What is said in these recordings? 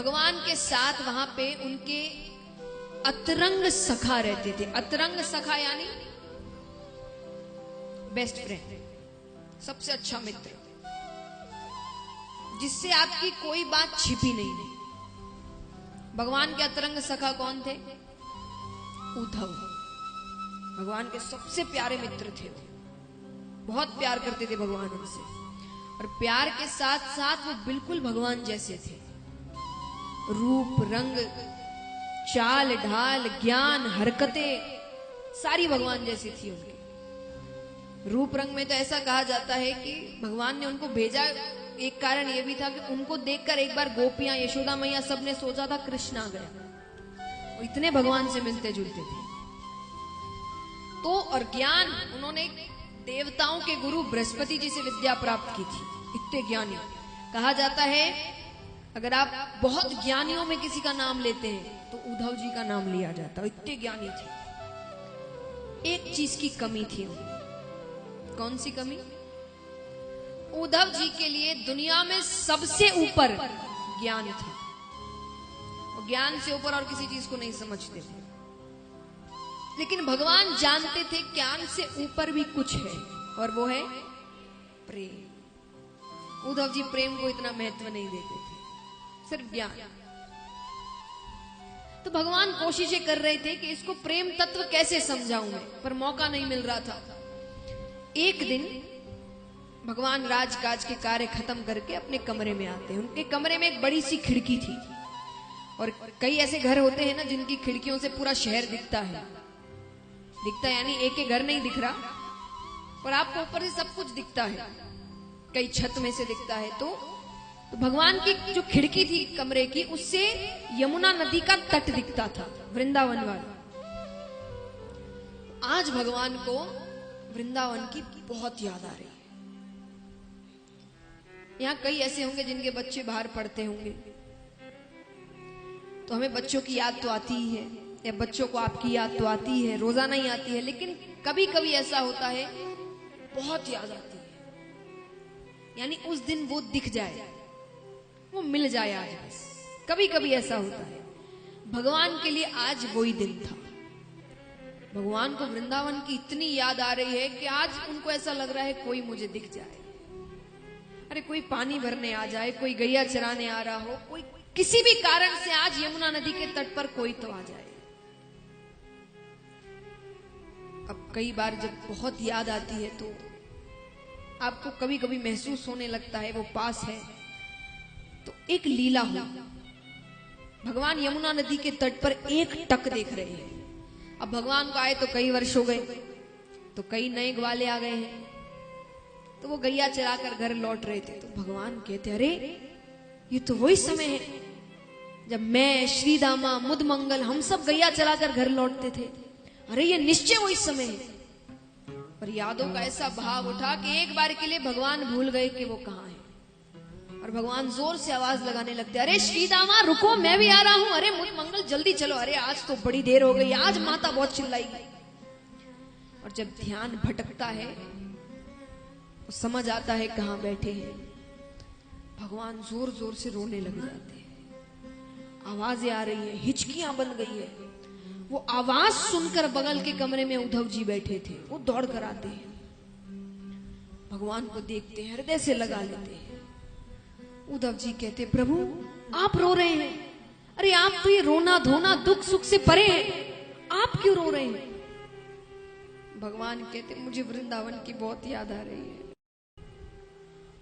भगवान के साथ वहां पे उनके अतरंग सखा रहते थे। अतरंग सखा यानी बेस्ट फ्रेंड, सबसे अच्छा मित्र, जिससे आपकी कोई बात छिपी नहीं। भगवान के अतरंग सखा कौन थे? उद्धव। भगवान के सबसे प्यारे मित्र थे, बहुत प्यार करते थे भगवान उनसे, और प्यार के साथ साथ वो बिल्कुल भगवान जैसे थे। रूप, रंग, चाल ढाल, ज्ञान, हरकतें सारी भगवान जैसी थी उनकी। रूप रंग में तो ऐसा कहा जाता है कि भगवान ने उनको भेजा, एक कारण यह भी था कि उनको देखकर एक बार गोपियां, यशोदा मैया सबने सोचा था कृष्ण आ गया। वो इतने भगवान से मिलते जुलते थे। तो और ज्ञान, उन्होंने देवताओं के गुरु बृहस्पति जी से विद्या प्राप्त की थी। इतने ज्ञानी, कहा जाता है अगर आप बहुत ज्ञानियों में किसी का नाम लेते हैं तो उद्धव जी का नाम लिया जाता। इतने ज्ञानी थे। एक चीज की कमी थी उन्हें। कौन सी कमी? उद्धव जी के लिए दुनिया में सबसे ऊपर ज्ञान था। वो ज्ञान से ऊपर और किसी चीज को नहीं समझते थे, लेकिन भगवान जानते थे ज्ञान से ऊपर भी कुछ है, और वो है प्रेम। उद्धव जी प्रेम को इतना महत्व नहीं देते थे, सिर्फ ज्ञान। तो भगवान कोशिशें कर रहे थे कि इसको प्रेम तत्व कैसे समझाऊं मैं, पर मौका नहीं मिल रहा था। एक दिन भगवान राजकाज के कार्य खत्म करके अपने कमरे में आते हैं। उनके कमरे में एक बड़ी सी खिड़की थी, और कई ऐसे घर होते हैं ना जिनकी खिड़कियों से पूरा शहर दिखता है। दिखता है यानी एक घर नहीं दिख रहा, पर आपको ऊपर से सब कुछ दिखता है, कई छत में से दिखता है। तो भगवान की जो खिड़की थी कमरे की, उससे यमुना नदी का तट दिखता था, वृंदावन वाला। आज भगवान को वृंदावन की बहुत याद आ रही है। यहाँ कई ऐसे होंगे जिनके बच्चे बाहर पढ़ते होंगे, तो हमें बच्चों की याद तो आती ही है, या बच्चों को आपकी याद तो आती है, रोजाना ही आती है, लेकिन कभी कभी ऐसा होता है बहुत याद आती है। यानी उस दिन वो दिख जाए, वो मिल जाए आज बस। कभी कभी ऐसा होता है। भगवान के लिए आज वही दिन था। भगवान को वृंदावन की इतनी याद आ रही है कि आज उनको ऐसा लग रहा है कोई मुझे दिख जाए। अरे कोई पानी भरने आ जाए, कोई गैया चराने आ रहा हो, कोई किसी भी कारण से आज यमुना नदी के तट पर कोई तो आ जाए। अब कई बार जब बहुत याद आती है तो आपको कभी कभी महसूस होने लगता है वो पास है। तो एक लीला हुई। भगवान यमुना नदी के तट पर एक टक देख रहे हैं। अब भगवान को आए तो कई वर्ष हो गए, तो कई नए ग्वाले आ गए हैं। तो वो गैया चराकर घर लौट रहे थे। तो भगवान कहते, अरे ये तो वही समय है जब मैं, श्री दामा, मुद मंगल, हम सब गैया चराकर घर लौटते थे। अरे ये निश्चय वही समय है। पर यादों का ऐसा भाव उठा कि एक बार के लिए भगवान भूल गए कि वो कहाँ है, और भगवान जोर से आवाज लगाने लगते, अरे श्री दामा रुको, मैं भी आ रहा हूं। अरे मुद मंगल जल्दी चलो, अरे आज तो बड़ी देर हो गई, आज माता बहुत चिल्लाएगी। और जब ध्यान भटकता है तो समझ आता है कहां बैठे हैं। भगवान जोर जोर से रोने लग जाते हैं। आवाजें आ रही है, हिचकियां बन गई है। वो आवाज सुनकर बगल के कमरे में उद्धव जी बैठे थे, वो दौड़ कर आते हैं, भगवान को देखते हैं, हृदय से लगा लेते हैं। उद्धव जी कहते, प्रभु आप रो रहे हैं? अरे आप तो ये रोना धोना दुख सुख से परे हैं, आप क्यों रो रहे हैं? भगवान कहते, मुझे वृंदावन की बहुत याद आ रही है,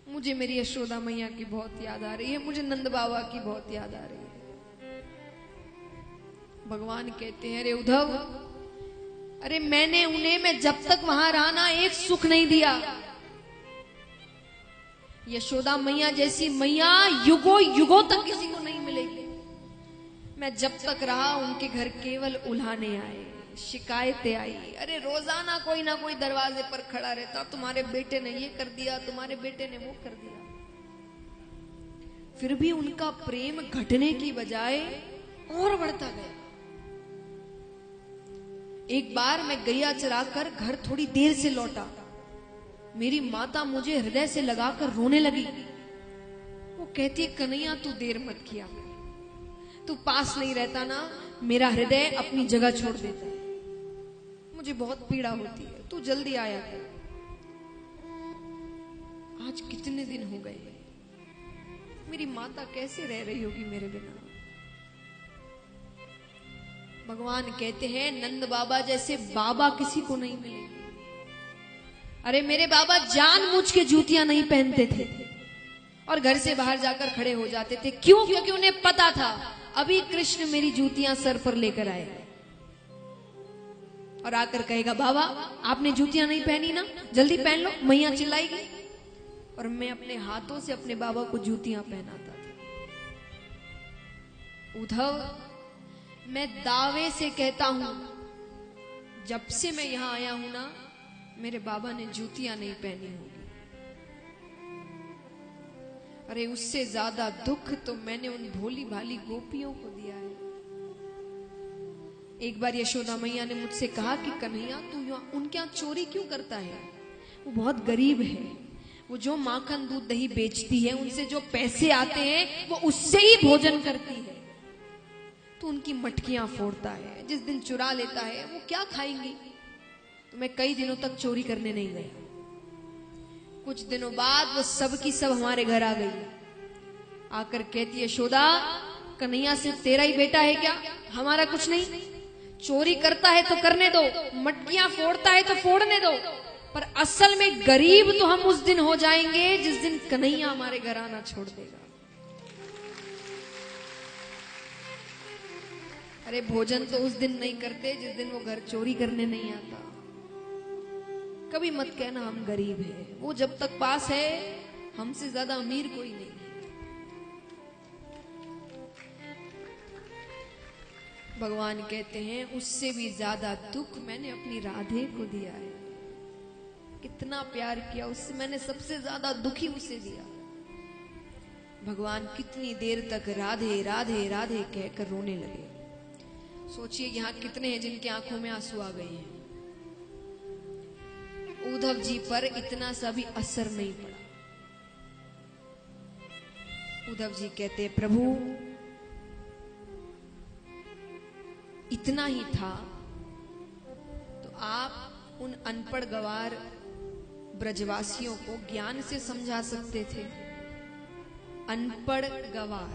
मुझे मेरी यशोदा मैया की बहुत याद आ रही है, मुझे नंद बाबा की बहुत याद आ रही है। भगवान कहते हैं, अरे उद्धव, अरे मैं जब तक वहां रहा ना, एक सुख नहीं दिया। यशोदा मैया जैसी मैया युगों युगों तक किसी को नहीं मिलेगी। मैं जब तक रहा उनके घर केवल उल्हाने आए, शिकायतें आई। अरे रोजाना कोई ना कोई दरवाजे पर खड़ा रहता, तुम्हारे बेटे ने ये कर दिया, तुम्हारे बेटे ने वो कर दिया। फिर भी उनका प्रेम घटने की बजाय और बढ़ता गया। एक बार मैं गैया चराकर घर थोड़ी देर से लौटा, मेरी माता मुझे हृदय से लगाकर रोने लगी। वो कहती, कन्हैया तू देर मत किया, तू पास नहीं रहता ना, मेरा हृदय अपनी जगह छोड़ देता है, मुझे बहुत पीड़ा होती है, तू जल्दी आया कर। आज कितने दिन हो गए, मेरी माता कैसे रह रही होगी मेरे बिना। भगवान कहते हैं नंद बाबा जैसे बाबा किसी को नहीं मिलेंगे। अरे मेरे बाबा जानबूझ के जूतियां नहीं पहनते थे और घर से बाहर जाकर खड़े हो जाते थे। क्यों? क्योंकि उन्हें पता था अभी कृष्ण मेरी जूतियां सर पर लेकर आए और आकर कहेगा बाबा आपने जूतियां नहीं पहनी ना, जल्दी पहन लो, मैया चिल्लाएगी। और मैं अपने हाथों से अपने बाबा को जूतियां पहनाता था। उद्धव, मैं दावे से कहता हूं जब से मैं यहां आया हूं ना, मेरे बाबा ने जूतियां नहीं पहनी होगी। अरे उससे ज्यादा दुख तो मैंने उन भोली भाली गोपियों को दिया है। एक बार यशोदा मैया ने मुझसे कहा कि कन्हैया तू उनके यहां चोरी क्यों करता है, वो बहुत गरीब है, वो जो माखन दूध दही बेचती है उनसे जो पैसे आते हैं वो उससे ही भोजन करती है, तो उनकी मटकियां फोड़ता है, जिस दिन चुरा लेता है वो क्या खाएंगी। तो मैं कई दिनों तक चोरी करने नहीं गया। कुछ दिनों बाद वो सब की सब हमारे घर आ गई, आकर कहती है यशोदा कन्हैया सिर्फ तेरा ही बेटा है क्या, हमारा कुछ नहीं। चोरी करता है तो करने दो, मटकियां फोड़ता है तो फोड़ने दो, पर असल में गरीब तो हम उस दिन हो जाएंगे जिस दिन कन्हैया हमारे घर आना छोड़ देगा। अरे भोजन तो उस दिन नहीं करते जिस दिन वो घर चोरी करने नहीं आता। कभी मत कहना हम गरीब हैं, वो जब तक पास है हमसे ज्यादा अमीर कोई नहीं है। भगवान कहते हैं उससे भी ज्यादा दुख मैंने अपनी राधे को दिया है। कितना प्यार किया उससे, मैंने सबसे ज्यादा दुखी उसे दिया। भगवान कितनी देर तक राधे राधे राधे कहकर रोने लगे। सोचिए यहाँ कितने हैं जिनकी आंखों में आंसू आ गए हैं। उद्धव जी पर इतना सा भी असर नहीं पड़ा। उद्धव जी कहते प्रभु इतना ही था तो आप उन अनपढ़ गवार ब्रजवासियों को ज्ञान से समझा सकते थे। अनपढ़ गवार,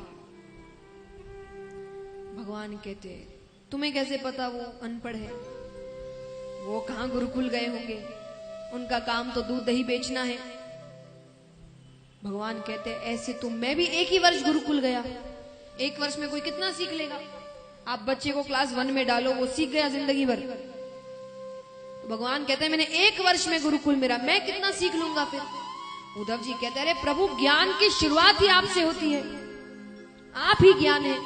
भगवान कहते तुम्हें कैसे पता वो अनपढ़ है, वो कहां गुरुकुल गए होंगे, उनका काम तो दूध दही बेचना है। भगवान कहते ऐसे तो मैं भी एक ही वर्ष गुरुकुल गया, एक वर्ष में कोई कितना सीख लेगा। आप बच्चे को क्लास 1 में डालो, वो सीख गया जिंदगी भर। तो भगवान कहते हैं मैंने एक वर्ष में गुरुकुल मेरा, मैं कितना सीख लूंगा फिर। उद्धव जी कहते अरे प्रभु ज्ञान की शुरुआत ही आपसे होती है, आप ही ज्ञान है।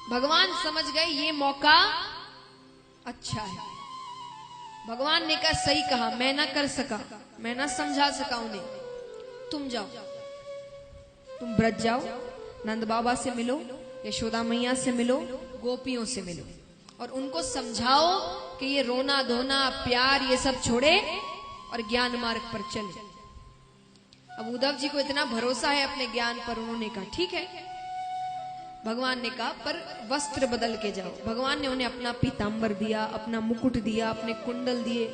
भगवान समझ गए ये मौका अच्छा है। भगवान ने कहा सही कहा, मैं ना कर सका, मैं ना समझा सका उन्हें, तुम जाओ, तुम ब्रज जाओ, नंद बाबा से मिलो, यशोदा मैया से मिलो, गोपियों से मिलो और उनको समझाओ कि ये रोना धोना प्यार ये सब छोड़े और ज्ञान मार्ग पर चले। अब उद्धव जी को इतना भरोसा है अपने ज्ञान पर, उन्होंने कहा ठीक है। भगवान ने कहा पर वस्त्र बदल के जाओ। भगवान ने उन्हें अपना पीतांबर दिया, अपना मुकुट दिया, अपने कुंडल दिए।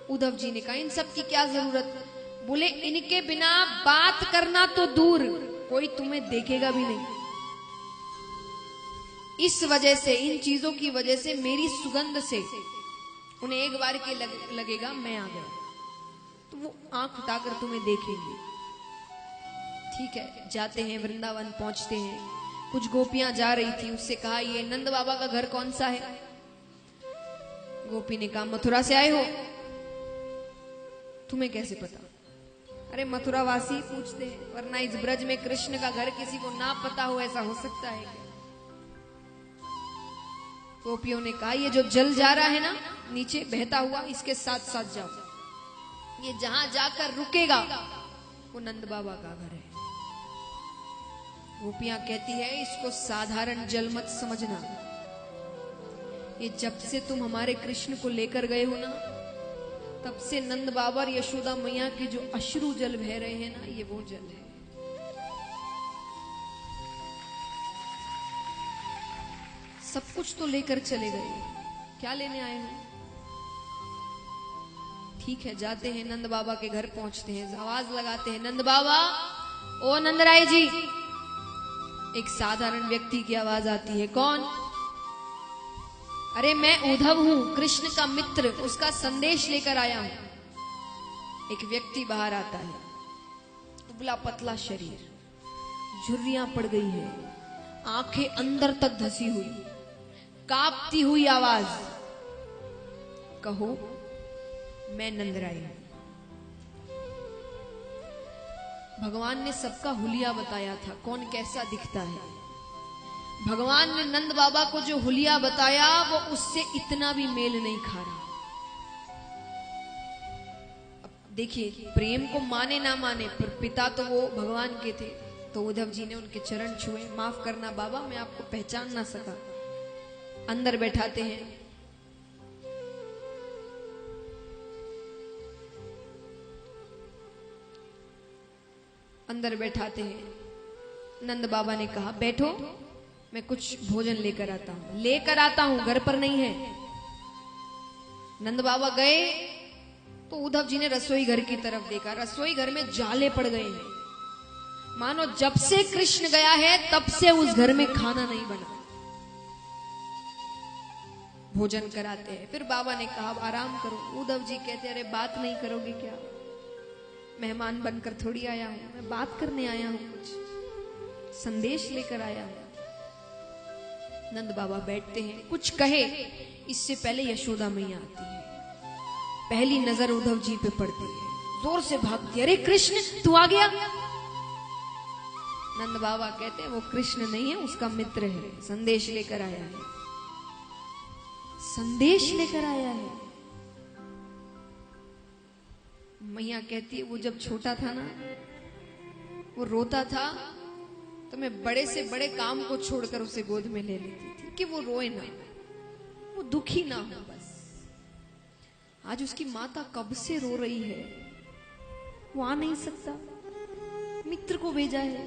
उद्धव जी ने कहा इन सब की क्या जरूरत। बोले इनके बिना बात करना तो दूर, कोई तुम्हें देखेगा भी नहीं। इस वजह से, इन चीजों की वजह से, मेरी सुगंध से उन्हें एक बार के लगेगा मैं आ गया, तो वो आंख उठाकर तुम्हें देखेंगे। ठीक है, जाते हैं वृंदावन, पहुंचते हैं। कुछ गोपियां जा रही थी, उससे कहा ये नंद बाबा का घर कौन सा है। गोपी ने कहा मथुरा से आए हो। तुम्हें कैसे पता। अरे मथुरा वासी पूछते हैं, वरना इस ब्रज में कृष्ण का घर किसी को ना पता हो, ऐसा हो सकता है क्या। गोपियों ने कहा ये जो जल जा रहा है ना नीचे बहता हुआ, इसके साथ साथ जाओ, ये जहां जाकर रुकेगा वो नंद बाबा का घर है। गोपियां कहती है इसको साधारण जल मत समझना, ये जब से तुम हमारे कृष्ण को लेकर गए हो ना, तब से नंद बाबा और यशोदा मैया के जो अश्रु जल बह रहे हैं ना, ये वो जल है। सब कुछ तो लेकर चले गए, क्या लेने आए हो? ठीक है, जाते हैं, नंद बाबा के घर पहुंचते हैं, आवाज लगाते हैं, नंद बाबा, ओ नंदराय जी। एक साधारण व्यक्ति की आवाज आती है, कौन? अरे मैं उद्धव हूं, कृष्ण का मित्र, उसका संदेश लेकर आया हूं। एक व्यक्ति बाहर आता है, दुबला पतला शरीर, झुर्रियां पड़ गई है, आंखें अंदर तक धसी हुई, कांपती हुई आवाज, कहो मैं नंदराय हूं। भगवान ने सबका हुलिया बताया था, कौन कैसा दिखता है। भगवान ने नंद बाबा को जो हुलिया बताया वो उससे इतना भी मेल नहीं खा रहा। अब देखिए, प्रेम को माने ना माने, पर पिता तो वो भगवान के थे। तो उद्धव जी ने उनके चरण छुए, माफ करना बाबा, मैं आपको पहचान ना सका। अंदर बैठाते हैं, अंदर बैठाते हैं। नंद बाबा ने कहा, बैठो, मैं कुछ भोजन लेकर आता हूं। लेकर आता हूं, घर पर नहीं है। नंद बाबा गए तो उद्धव जी ने रसोई घर की तरफ देखा, रसोई घर में जाले पड़ गए हैं, मानो जब से कृष्ण गया है तब से उस घर में खाना नहीं बना। भोजन कराते हैं, फिर बाबा ने कहा आराम करो। उद्धव जी कहते, अरे बात नहीं करोगे क्या? मेहमान बनकर थोड़ी आया हूं, मैं बात करने आया हूं, कुछ संदेश लेकर आया हूं। नंद बाबा बैठते हैं, कुछ कहे इससे पहले यशोदा मैया आती है। पहली नजर उद्धव जी पे पड़ती है, जोर से भागती है, अरे कृष्ण तू आ गया। नंद बाबा कहते हैं, वो कृष्ण नहीं है, उसका मित्र है, संदेश लेकर आया है। संदेश लेकर आया है। मैया कहती है, वो जब छोटा था ना, वो रोता था तो मैं बड़े से बड़े काम को छोड़कर उसे गोद में ले लेती थी कि वो रोए ना, वो दुखी ना हो बस। आज उसकी माता कब से रो रही है, वो आ नहीं सकता, मित्र को भेजा है।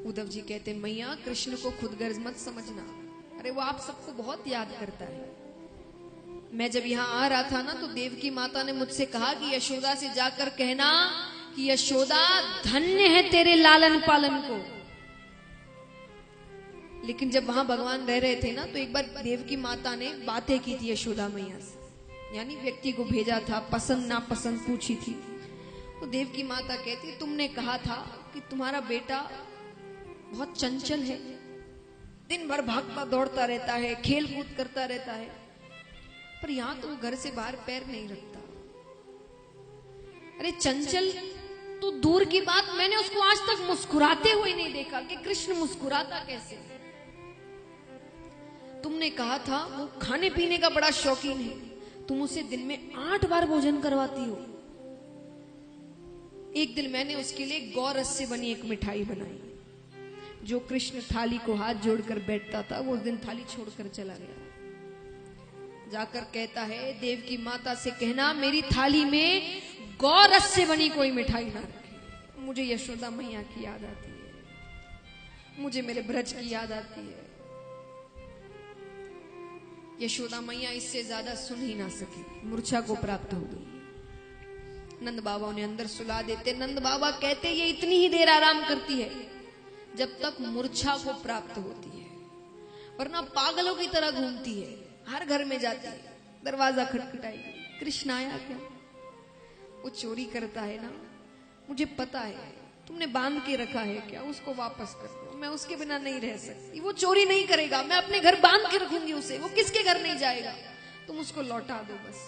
उद्धव जी कहते, मैया कृष्ण को खुदगर्ज मत समझना, अरे वो आप सबको बहुत याद करता है। मैं जब यहाँ आ रहा था ना, तो देवकी माता ने मुझसे कहा कि यशोदा से जाकर कहना कि यशोदा धन्य है तेरे लालन पालन को। लेकिन जब वहां भगवान रह रहे थे ना, तो एक बार देवकी माता ने बातें की थी यशोदा मैया से, यानी व्यक्ति को भेजा था, पसंद नापसंद पूछी थी। तो देवकी माता कहती, तुमने कहा था कि तुम्हारा बेटा बहुत चंचल है, दिन भर भागता दौड़ता रहता है, खेल कूद करता रहता है, पर यहां तो घर से बाहर पैर नहीं रखता। अरे चंचल तो दूर की बात, मैंने उसको आज तक मुस्कुराते हुए नहीं देखा कि कृष्ण मुस्कुराता कैसे। तुमने कहा था वो खाने पीने का बड़ा शौकीन है, तुम उसे दिन में 8 बार भोजन करवाती हो। एक दिन मैंने उसके लिए गौरस से बनी एक मिठाई बनाई। जो कृष्ण थाली को हाथ जोड़कर बैठता था, वो उस दिन थाली छोड़कर चला गया। जाकर कहता है, देव की माता से कहना मेरी थाली में गौरस से बनी कोई मिठाई ना रखे। मुझे यशोदा मैया की याद आती है, मुझे मेरे ब्रज की याद आती है। यशोदा मैया इससे ज्यादा सुन ही ना सकी, मूर्छा को प्राप्त हो गई। नंद बाबा उन्हें अंदर सुला देते। नंद बाबा कहते, ये इतनी ही देर आराम करती है जब तक मूर्छा को प्राप्त होती है, वरना पागलों की तरह घूमती है, हर घर में जाती है, दरवाजा खटखटाएगी, कृष्ण आया क्या? वो चोरी करता है ना, मुझे पता है, तुमने बांध के रखा है क्या? उसको वापस कर दो, मैं उसके बिना नहीं रह सकती। वो चोरी नहीं करेगा, मैं अपने घर बांध के रखूंगी उसे, वो किसके घर नहीं जाएगा, तुम उसको लौटा दो बस।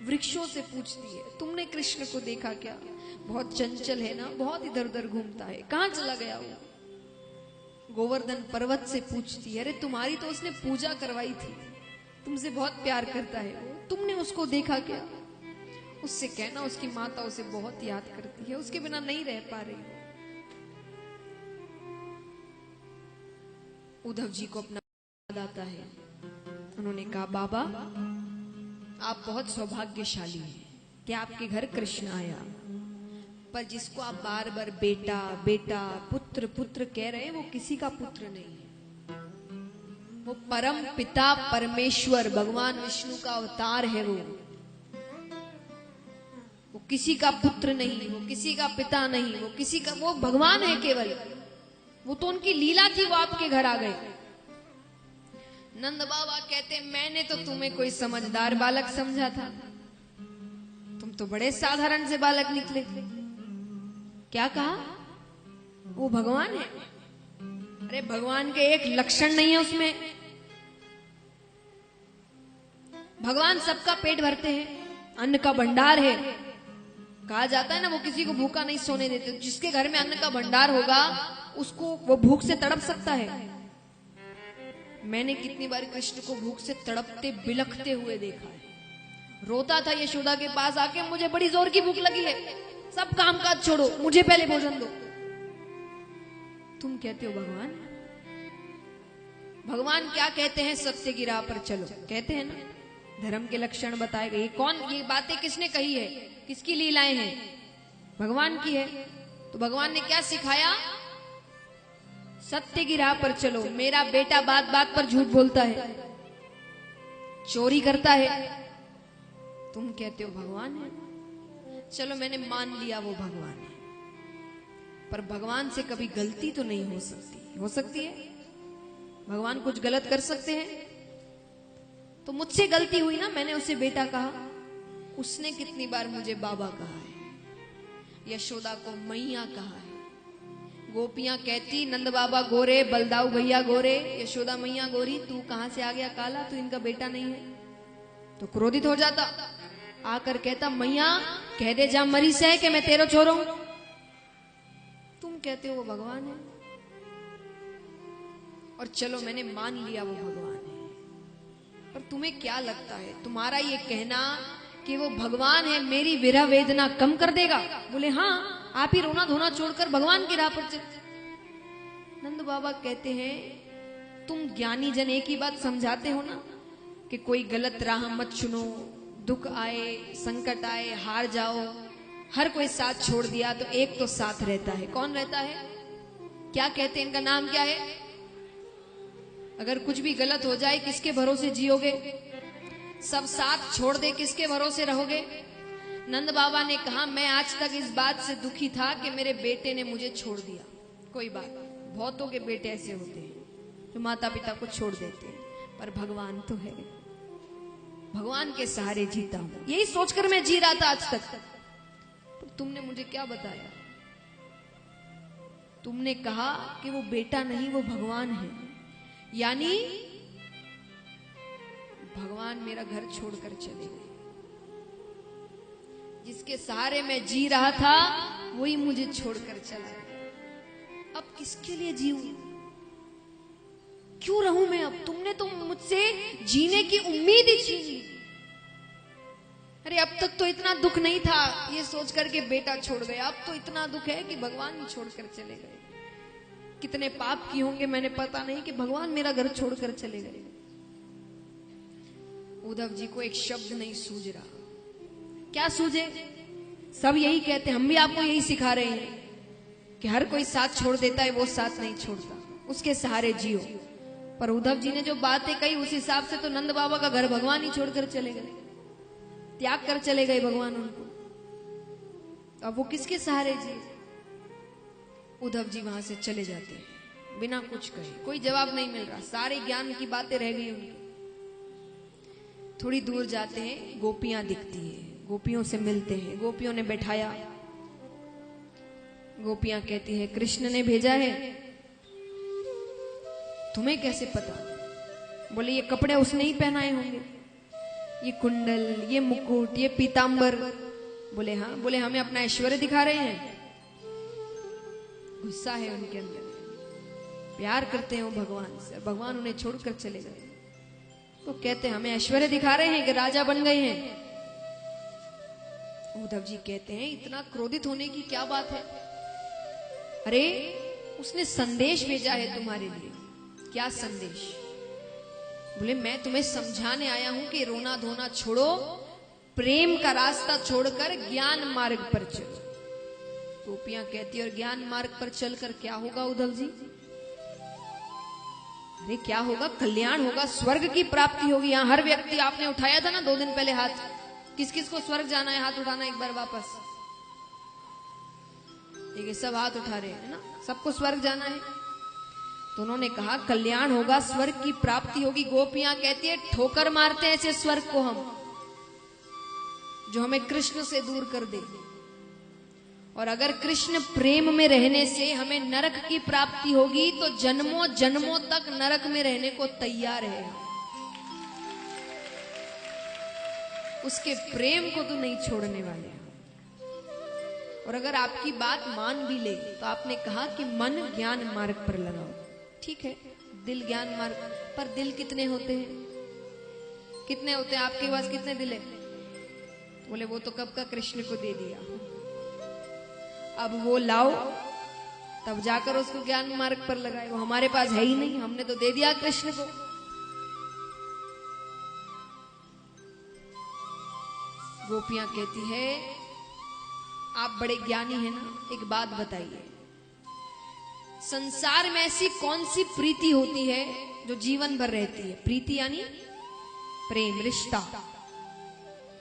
वृक्षों से पूछती है, तुमने कृष्ण को देखा क्या? बहुत चंचल है ना, बहुत इधर उधर घूमता है, कहां चला गया वो? गोवर्धन पर्वत से पूछती है, अरे तुम्हारी तो उसने पूजा करवाई थी, तुमसे बहुत प्यार करता है वो, तुमने उसको देखा क्या? उससे कहना उसकी माता उसे बहुत याद करती है, उसके बिना नहीं रह पा रही। उद्धव जी को अपना याद आता है। उन्होंने कहा, बाबा आप बहुत सौभाग्यशाली हैं कि आपके घर कृष्ण आया, पर जिसको आप बार बार बेटा बेटा पुत्र पुत्र कह रहे हैं वो किसी का पुत्र नहीं है। वो परम पिता परमेश्वर भगवान विष्णु का अवतार है। वो किसी का पुत्र नहीं, वो किसी का पिता नहीं, वो किसी का, वो भगवान है केवल। वो तो उनकी लीला थी, वो आपके घर आ गए। नंद बाबा कहते मैंने तो तुम्हें कोई समझदार बालक समझा था, तुम तो बड़े साधारण से बालक निकले थे। क्या कहा? वो भगवान है। अरे भगवान के एक लक्षण नहीं है उसमें। भगवान सबका पेट भरते हैं, अन्न का भंडार है। कहा जाता है ना, वो किसी को भूखा नहीं सोने देते। जिसके घर में अन्न का भंडार होगा उसको वो भूख से तड़प सकता है। मैंने कितनी बार कृष्ण को भूख से तड़पते बिलखते हुए देखा है। रोता था यशोदा के पास आके, मुझे बड़ी जोर की भूख लगी है, सब काम काज छोड़ो, मुझे पहले भोजन दो। तुम कहते हो भगवान। भगवान क्या कहते हैं? सत्य की राह पर चलो, कहते हैं ना। धर्म के लक्षण बताए गए। कौन, ये बातें किसने कही है? किसकी लीलाएं हैं? भगवान की है। तो भगवान ने क्या सिखाया? सत्य की राह पर चलो। मेरा बेटा बात बात पर झूठ बोलता है, चोरी करता है, तुम कहते हो भगवान है। चलो मैंने मान लिया वो भगवान है, पर भगवान से कभी गलती तो नहीं हो सकती। हो सकती है? भगवान कुछ गलत कर सकते हैं? तो मुझसे गलती हुई ना, मैंने उसे बेटा कहा। उसने कितनी बार मुझे बाबा कहा है, यशोदा को मैया कहा है। गोपियां कहती नंद बाबा गोरे, बलदाऊ भैया गोरे, यशोदा मैया गोरी, तू कहां से आ गया काला, तू इनका बेटा नहीं है। तो क्रोधित हो जाता, आकर कहता मैया कह दे जा मरी से कि मैं तेरो छोरो हूं। तुम कहते हो वो भगवान है। और चलो मैंने मान लिया वो भगवान है, पर तुम्हें क्या लगता है तुम्हारा ये कहना कि वो भगवान है मेरी विरह वेदना कम कर देगा? बोले हाँ, आप ही रोना धोना छोड़कर भगवान की राह पर चल। नंद बाबा कहते हैं तुम ज्ञानी जन एक ही बात समझाते हो ना कि कोई गलत राह मत चुनो, दुख आए संकट आए हार जाओ, हर कोई साथ छोड़ दिया तो एक तो साथ रहता है। कौन रहता है? क्या कहते हैं? इनका नाम क्या है? अगर कुछ भी गलत हो जाए किसके भरोसे जियोगे? सब साथ छोड़ दे किसके भरोसे रहोगे? नंद बाबा ने कहा मैं आज तक इस बात से दुखी था कि मेरे बेटे ने मुझे छोड़ दिया। कोई बात, बहुतों के बेटे ऐसे होते हैं जो माता पिता को छोड़ देते हैं, पर भगवान तो है, भगवान के सहारे जीता हूं, यही सोचकर मैं जी रहा था आज तक। पर तुमने मुझे क्या बताया? तुमने कहा कि वो बेटा नहीं वो भगवान है, यानी भगवान मेरा घर छोड़कर चले गए। जिसके सहारे मैं जी रहा था वही मुझे छोड़कर चला गया। अब किसके लिए जीऊं? क्यों रहूं मैं? अब तुमने तो मुझसे जीने की उम्मीद ही छीन ली। अरे अब तक तो इतना दुख नहीं था ये सोचकर के बेटा छोड़ गया, अब तो इतना दुख है कि भगवान ही छोड़कर चले गए। कितने पाप किए होंगे मैंने पता नहीं कि भगवान मेरा घर छोड़कर चले गए। उद्धव जी को एक शब्द नहीं सूझ रहा। क्या सूझे? सब यही कहते, हम भी आपको यही सिखा रहे हैं कि हर कोई साथ छोड़ देता है, वो साथ नहीं छोड़ता, उसके सहारे जियो। पर उद्धव जी ने जो बातें कही उस हिसाब से तो नंद बाबा का घर भगवान ही छोड़कर चले गए, त्याग कर चले गए भगवान उनको। अब वो किसके सहारे जिए? उद्धव जी वहां से चले जाते हैं बिना कुछ कहे, कोई जवाब नहीं मिल रहा, सारे ज्ञान की बातें रह गई उनकी। थोड़ी दूर जाते हैं, गोपियां दिखती है, गोपियों से मिलते हैं। गोपियों ने बैठाया, गोपियां कहती है कृष्ण ने भेजा है। तुम्हें कैसे पता? बोले ये कपड़े उसने ही पहनाए होंगे, ये कुंडल, ये मुकुट, ये पीतांबर। बोले हाँ। बोले हमें अपना ऐश्वर्य दिखा रहे हैं। गुस्सा है उनके अंदर, प्यार करते हैं वो भगवान से, भगवान उन्हें छोड़कर चले गए। तो कहते हैं हमें ऐश्वर्य दिखा रहे हैं कि राजा बन गए हैं। उद्धव जी कहते हैं इतना क्रोधित होने की क्या बात है? अरे उसने संदेश भेजा है तुम्हारे लिए। क्या संदेश? बोले मैं तुम्हें समझाने आया हूं कि रोना धोना छोड़ो, प्रेम का रास्ता छोड़कर ज्ञान मार्ग पर चलो। गोपियां कहती और ज्ञान मार्ग पर चलकर क्या होगा उद्धव जी? अरे क्या होगा? कल्याण होगा, स्वर्ग की प्राप्ति होगी। यहाँ हर व्यक्ति, आपने उठाया था ना 2 दिन पहले हाथ, किस किस को स्वर्ग जाना है? हाथ उठाना एक बार वापस। ये सब हाथ उठा रहे हैं ना, सबको स्वर्ग जाना है। तो उन्होंने कहा कल्याण होगा, स्वर्ग की प्राप्ति होगी। गोपियां कहती है ठोकर मारते हैं ऐसे स्वर्ग को हम, जो हमें कृष्ण से दूर कर दे। और अगर कृष्ण प्रेम में रहने से हमें नरक की प्राप्ति होगी तो जन्मों जन्मों तक नरक में रहने को तैयार है। उसके प्रेम को तो नहीं छोड़ने वाले। और अगर आपकी बात मान भी ले तो आपने कहा कि मन ज्ञान मार्ग पर लगाओ, ठीक है, दिल ज्ञान मार्ग पर। दिल कितने होते हैं? कितने होते हैं? आपके पास कितने दिल है? बोले वो तो कब का कृष्ण को दे दिया, अब वो लाओ तब जाकर उसको ज्ञान मार्ग पर लगाए। वो हमारे पास है ही नहीं, हमने तो दे दिया कृष्ण को। गोपियां कहती है आप बड़े ज्ञानी हैं ना, एक बात बताइए, संसार में ऐसी कौन सी प्रीति होती है जो जीवन भर रहती है? प्रीति यानी प्रेम, रिश्ता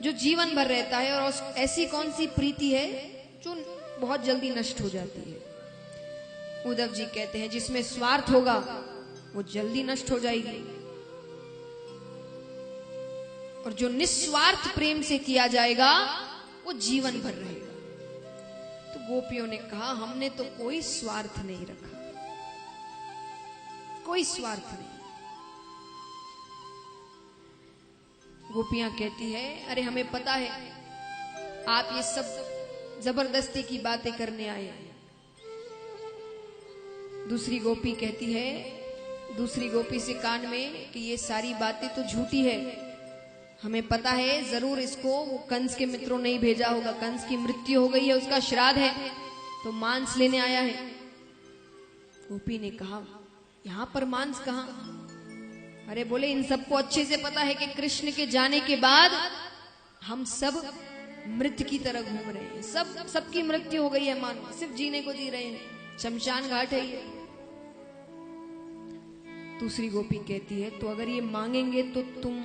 जो जीवन भर रहता है। और ऐसी कौन सी प्रीति है जो बहुत जल्दी नष्ट हो जाती है? उद्धव जी कहते हैं जिसमें स्वार्थ होगा वो जल्दी नष्ट हो जाएगी, और जो निस्वार्थ प्रेम से किया जाएगा वो जीवन भर रहेगा। तो गोपियों ने कहा हमने तो कोई स्वार्थ नहीं रखा, कोई स्वार्थ नहीं। गोपियां कहती है अरे हमें पता है आप ये सब जबरदस्ती की बातें करने आए हैं। दूसरी गोपी कहती है, दूसरी गोपी से कान में, कि ये सारी बातें तो झूठी है, हमें पता है जरूर इसको वो कंस के मित्रों ने ही भेजा होगा, कंस की मृत्यु हो गई है, उसका श्राद्ध है तो मांस लेने आया है। गोपी ने कहा यहां पर मांस कहां? अरे बोले इन सबको अच्छे से पता है कि कृष्ण के जाने के बाद हम सब मृत की तरह घूम रहे हैं, सबकी मृत्यु हो गई है, मानो सिर्फ जीने को जी रहे हैं, शमशान घाट है ये। दूसरी गोपी कहती है तो अगर ये मांगेंगे तो तुम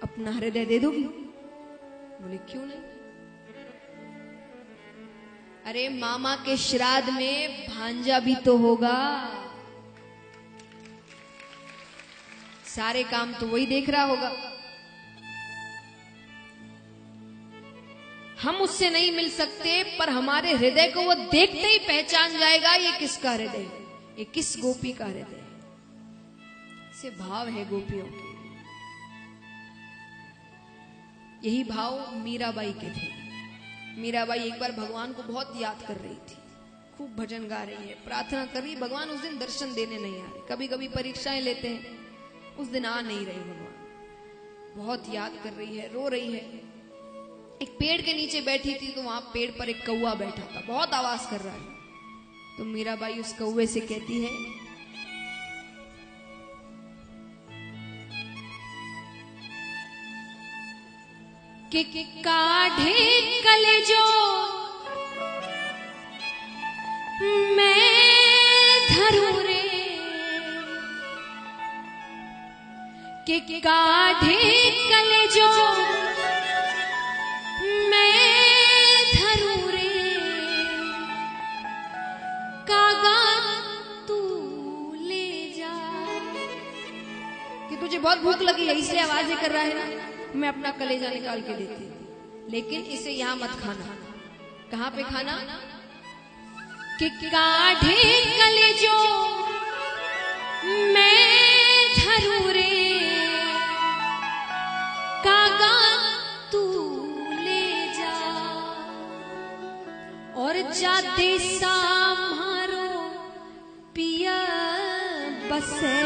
अपना हृदय दे दोगी? बोले क्यों नहीं? अरे मामा के श्राद्ध में भांजा भी तो होगा, सारे काम तो वही देख रहा होगा, हम उससे नहीं मिल सकते पर हमारे हृदय को वो देखते ही पहचान जाएगा ये किसका हृदय है, ये किस गोपी का हृदय है। से भाव है गोपियों के। यही भाव मीराबाई के थे। मीराबाई एक बार भगवान को बहुत याद कर रही थी, खूब भजन गा रही है, प्रार्थना कर रही, भगवान उस दिन दर्शन देने नहीं आ रहे। कभी कभी परीक्षाएं लेते हैं, उस दिन आ नहीं रहे भगवान। बहुत याद कर रही है, रो रही है। एक पेड़ के नीचे बैठी थी तो वहां पेड़ पर एक कौवा बैठा था, बहुत आवाज कर रहा है। तो मीराबाई उस कौवे से कहती है कि काढ़े कलेजो मैं धरूं रे, कि काढ़े कलेजो मैं धरूं रे, कागा तू ले जा। कि तुझे बहुत भूख लगी है इसलिए आवाजें कर रहा है ना, मैं अपना कलेजा निकाल के देती हूं, लेकिन इसे यहां मत खाना। कहां पे खाना? कि काढ़े कलेजो मैं धरूं रे, कागा तू ले जा। और जाते सामारो पिया बसे,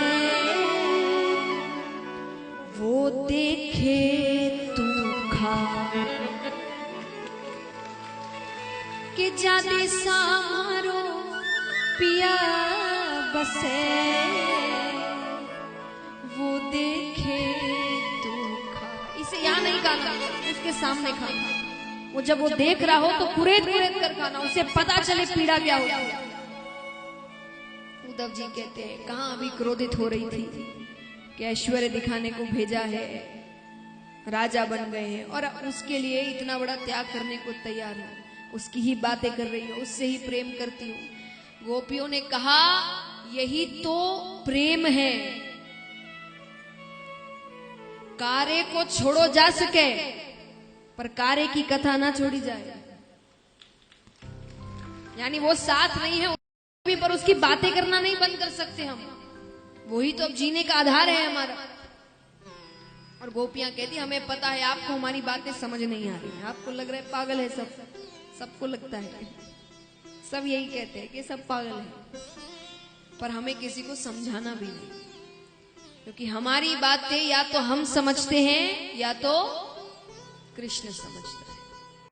वो देखे तू खा। कि जाते सामारो पिया बसे, वो देखे तू खा। इसे यहां नहीं खाना, उसके सामने खाना। वो जब वो देख रहा हो तो कुरेद कुरेद कर खाना, उसे पता चले पीड़ा क्या होती है। उद्धव जी कहते हैं कहां अभी क्रोधित हो रही थी कि ऐश्वर्य दिखाने को भेजा है, राजा बन गए हैं और उसके लिए इतना बड़ा त्याग करने को तैयार हो, उसकी ही बातें कर रही हो, उससे ही प्रेम करती हो। गोपियों ने कहा यही तो प्रेम है, कार्य को छोड़ो जा सके पर कार्य की कथा ना छोड़ी जाए। यानी वो साथ नहीं है भी, पर उसकी बातें करना नहीं बंद कर सकते हम, वही तो अब जीने का आधार है हमारा। और गोपियां कहती हमें पता है आपको हमारी बातें समझ नहीं आ रही है, आपको लग रहा है पागल है सब, सबको लगता है, सब यही कहते हैं कि सब पागल है, पर हमें किसी को समझाना भी नहीं, क्योंकि हमारी बातें या तो हम समझते हैं या तो कृष्ण समझते हैं।